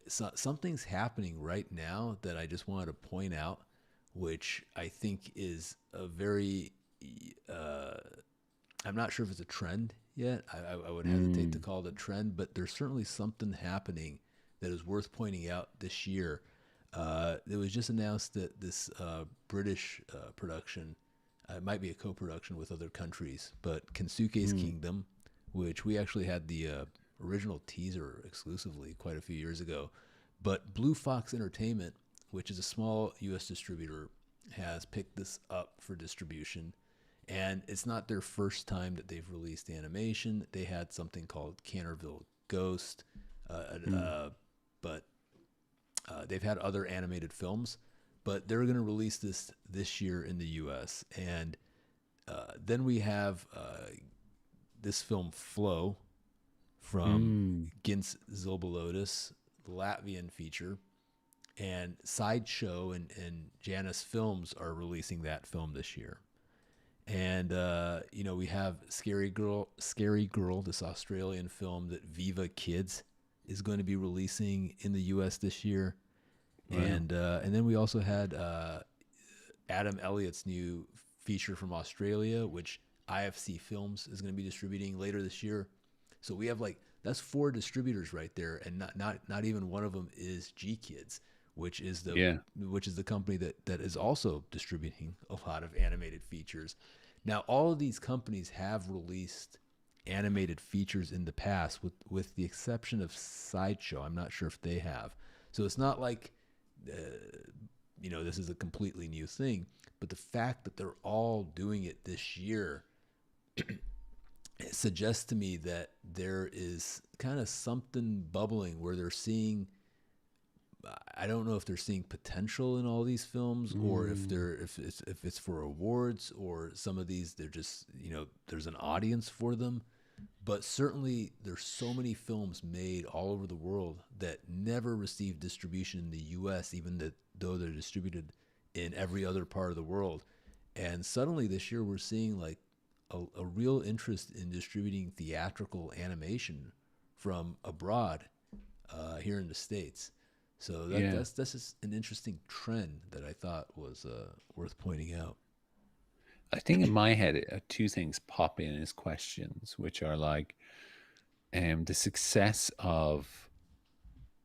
so, something's happening right now that I just wanted to point out, which I think is a very, I'm not sure if it's a trend yet. I would hesitate to call it a trend, but there's certainly something happening that is worth pointing out this year. It was just announced that this British production, it might be a co-production with other countries, but Kensuke's Kingdom, which we actually had the original teaser exclusively quite a few years ago, but Blue Fox Entertainment, which is a small U.S. distributor, has picked this up for distribution. And it's not their first time that they've released animation. They had something called Canterville Ghost, but they've had other animated films. But they're going to release this year in the U.S. And then we have this film Flow from Gins Zilbalotis, the Latvian feature. And Sideshow and Janus Films are releasing that film this year. And, we have Scary Girl, this Australian film that Viva Kids is going to be releasing in the U.S. this year. Wow. And then we also had Adam Elliott's new feature from Australia, which IFC Films is going to be distributing later this year. So we have that's 4 distributors right there, and not even one of them is G Kids, which is the Yeah. company that is also distributing a lot of animated features. Now, all of these companies have released animated features in the past, with the exception of Sideshow. I'm not sure if they have. So it's not like uh, this is a completely new thing. But the fact that they're all doing it this year, it suggests to me that there is kind of something bubbling where they're seeing. I don't know if they're seeing potential in all these films, or Mm, if it's for awards, or some of these they're just, there's an audience for them. But certainly there's so many films made all over the world that never received distribution in the US, even though they're distributed in every other part of the world. And suddenly this year we're seeing like a real interest in distributing theatrical animation from abroad, here in the States. So yeah. that's just an interesting trend that I thought was worth pointing out. I think in my head, two things pop in as questions, which are like the success of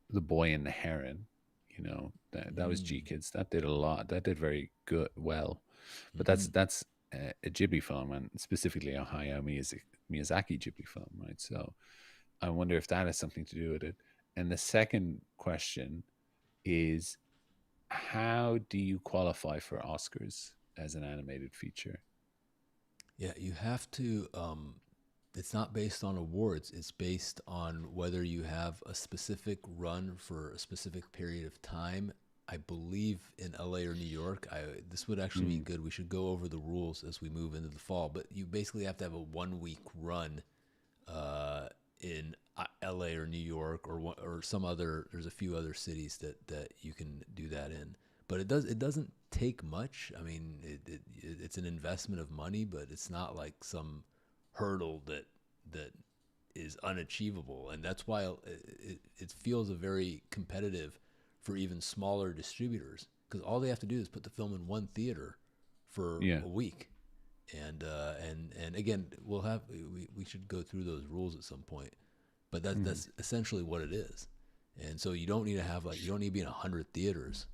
The Boy and the Heron. That was G Mm. Kids. That did a lot. That did very good, well. But Mm-hmm. that's a Ghibli film, and specifically a Hayao Miyazaki Ghibli film, right? So I wonder if that has something to do with it. And the second question is, how do you qualify for Oscars as an animated feature? Yeah, you have to. It's not based on awards. It's based on whether you have a specific run for a specific period of time. I believe in LA or New York. This would actually be Mm, good. We should go over the rules as we move into the fall. But you basically have to have a 1 week run, in LA or New York, or some other. There's a few other cities that you can do that in. But it doesn't take much. I mean, it's an investment of money, but it's not like some hurdle that is unachievable, and that's why it feels a very competitive for even smaller distributors, because all they have to do is put the film in one theater for yeah. a week. And again, we should go through those rules at some point, but Mm, that's essentially what it is. And so you don't need to have, like, you don't need to be in 100 theaters,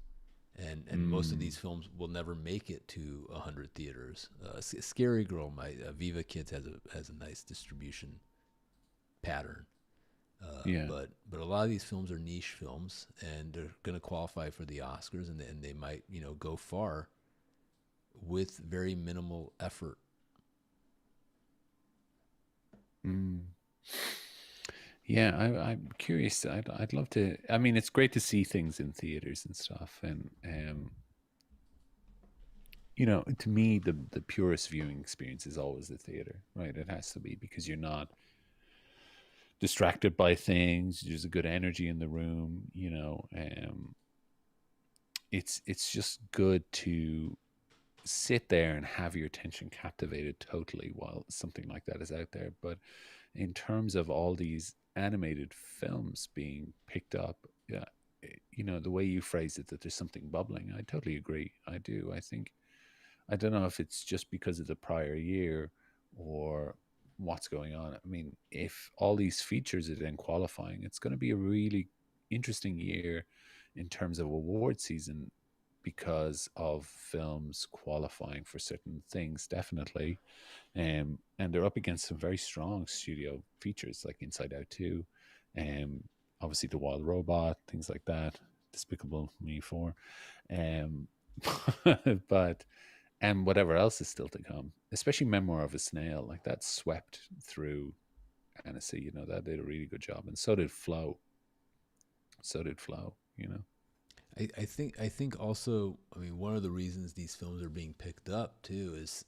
and most of mm, these films will never make it to 100 theaters. Scary Girl, my Viva Kids has a nice distribution pattern. yeah. But a lot of these films are niche films, and they're going to qualify for the Oscars, and they might, go far with very minimal effort. Mm. Yeah, I'm curious. I'd love to. I mean, it's great to see things in theaters and stuff. And to me, the purest viewing experience is always the theater, right? It has to be, because you're not distracted by things. There's a good energy in the room. It's just good to sit there and have your attention captivated totally while something like that is out there. But in terms of all these animated films being picked up, yeah, the way you phrase it, that there's something bubbling, I totally agree. I do. I think, I don't know if it's just because of the prior year or what's going on. I mean, if all these features are then qualifying, it's going to be a really interesting year in terms of award season, because of films qualifying for certain things, definitely. And they're up against some very strong studio features like Inside Out 2, um, obviously The Wild Robot, things like that, Despicable Me 4. Um, but and whatever else is still to come, especially Memoir of a Snail, like that swept through Annecy. That did a really good job, and so did Flow. So did Flow. I think also, I mean, one of the reasons these films are being picked up too is,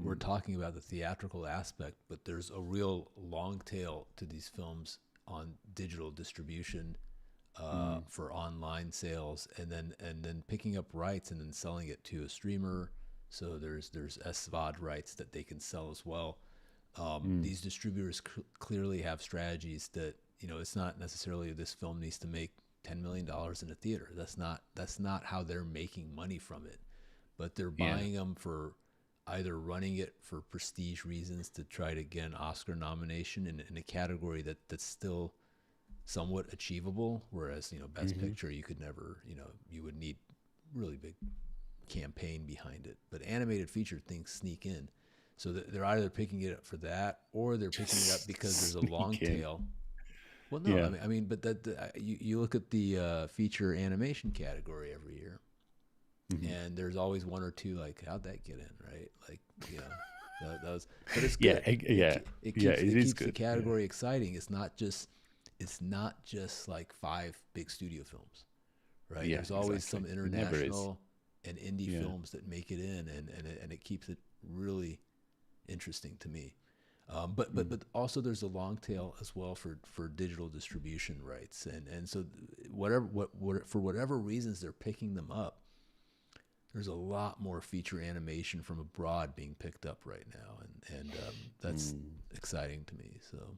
we're Mm, talking about the theatrical aspect, but there's a real long tail to these films on digital distribution, mm, for online sales, and then picking up rights and then selling it to a streamer. So there's SVOD rights that they can sell as well. mm, These distributors clearly have strategies that, it's not necessarily this film needs to make $10 million in a theater. That's not how they're making money from it. But they're yeah. buying them for either running it for prestige reasons to try to get an Oscar nomination in a category that's still somewhat achievable. Whereas, Best Picture, you could never, you would need really big campaign behind it. But animated feature things sneak in. So they're either picking it up for that, or they're picking it up because there's a long Sneak in. tail. Well, no, Yeah. but you look at the feature animation category every year, and there's always one or two like, how'd that get in, right? Like, that was, but it's good. It keeps the good. category exciting. It's not just like 5 big studio films, right? Yeah, There's always some exactly. It never is. international and indie films that make it in, and it keeps it really interesting to me. But also there's a long tail as well for digital distribution rights, and so for whatever reasons they're picking them up, there's a lot more feature animation from abroad being picked up right now, and that's exciting to me. So,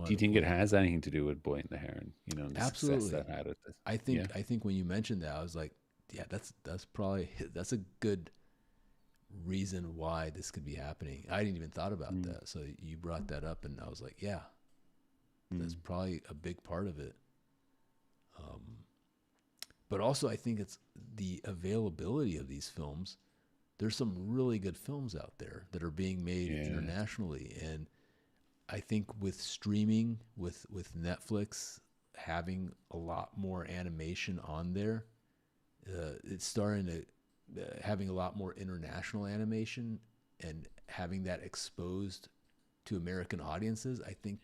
do you think it has anything to do with Boy and the Heron? And the absolutely success that had with this? I think when you mentioned that, I was like, yeah, that's a good reason why this could be happening. I didn't even thought about that. So you brought that up, and I was like, yeah, that's probably a big part of it. But also, I think it's the availability of these films. There's some really good films out there that are being made internationally, and I think with streaming, with Netflix having a lot more animation on there, it's starting to having a lot more international animation and having that exposed to American audiences. I think,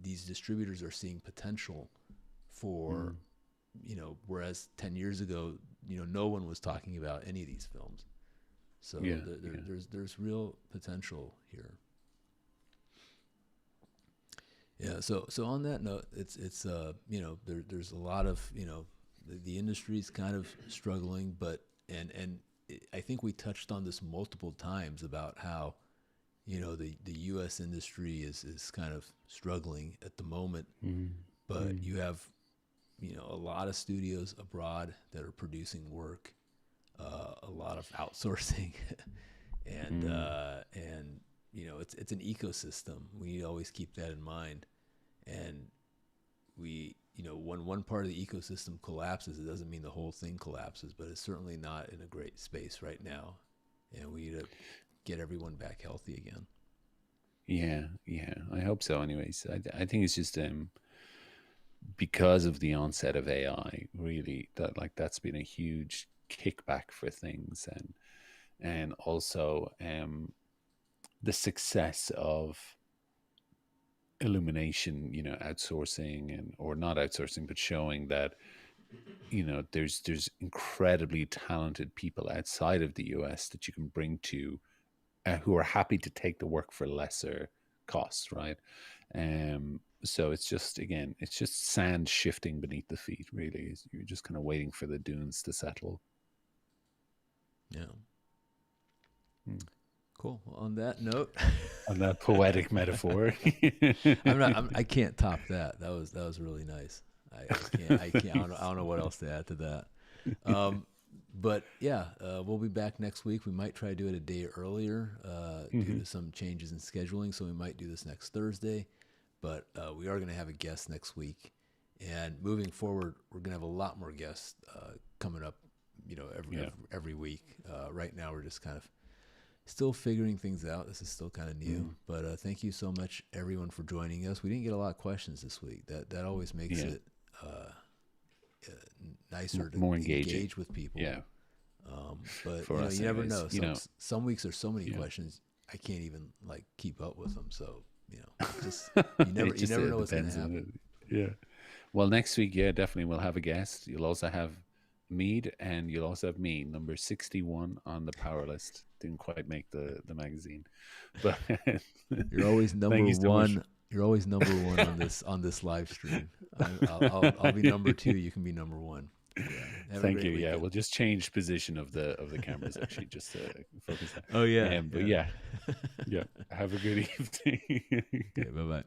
these distributors are seeing potential for, whereas 10 years ago, no one was talking about any of these films. So there's real potential here. Yeah. So on that note, it's there's a lot of, the industry's kind of struggling, but I think we touched on this multiple times about how, the U.S. industry is kind of struggling at the moment, but you have, a lot of studios abroad that are producing work, a lot of outsourcing, and it's an ecosystem. We need to always keep that in mind, and when one part of the ecosystem collapses, it doesn't mean the whole thing collapses, but it's certainly not in a great space right now, and we need to get everyone back healthy again. Yeah, I hope so. Anyways, I think it's just because of the onset of AI, really, that's been a huge kickback for things, and also the success of Illumination, outsourcing or not outsourcing, but showing that there's incredibly talented people outside of the US that you can bring to who are happy to take the work for lesser costs, right? So it's just sand shifting beneath the feet, really. You're just kind of waiting for the dunes to settle. Yeah. Cool. Well, on that note, on that poetic metaphor, I can't top that. That was really nice. I can't. I don't know what else to add to that. But yeah, we'll be back next week. We might try to do it a day earlier due to some changes in scheduling. So we might do this next Thursday, but we are going to have a guest next week. And moving forward, we're going to have a lot more guests coming up, every week. Right now, we're just kind of still figuring things out. This is still kind of new, but thank you so much, everyone, for joining us. We didn't get a lot of questions this week. That always makes it nicer to more engage with people. Yeah. But you never know. Some weeks there's so many questions I can't even keep up with them. So just you never know what's going to happen. Yeah. Well, next week, definitely we'll have a guest. You'll also have Mead, and you'll also have me, number 61 on the power list. Didn't quite make the magazine, but you're always number one. You're always number one on this live stream. I'll be number 2. You can be number 1. Yeah. Thank you. Weekend. Yeah, we'll just change position of the cameras actually, just to focus. Oh yeah. But yeah. Have a good evening. Okay. Bye.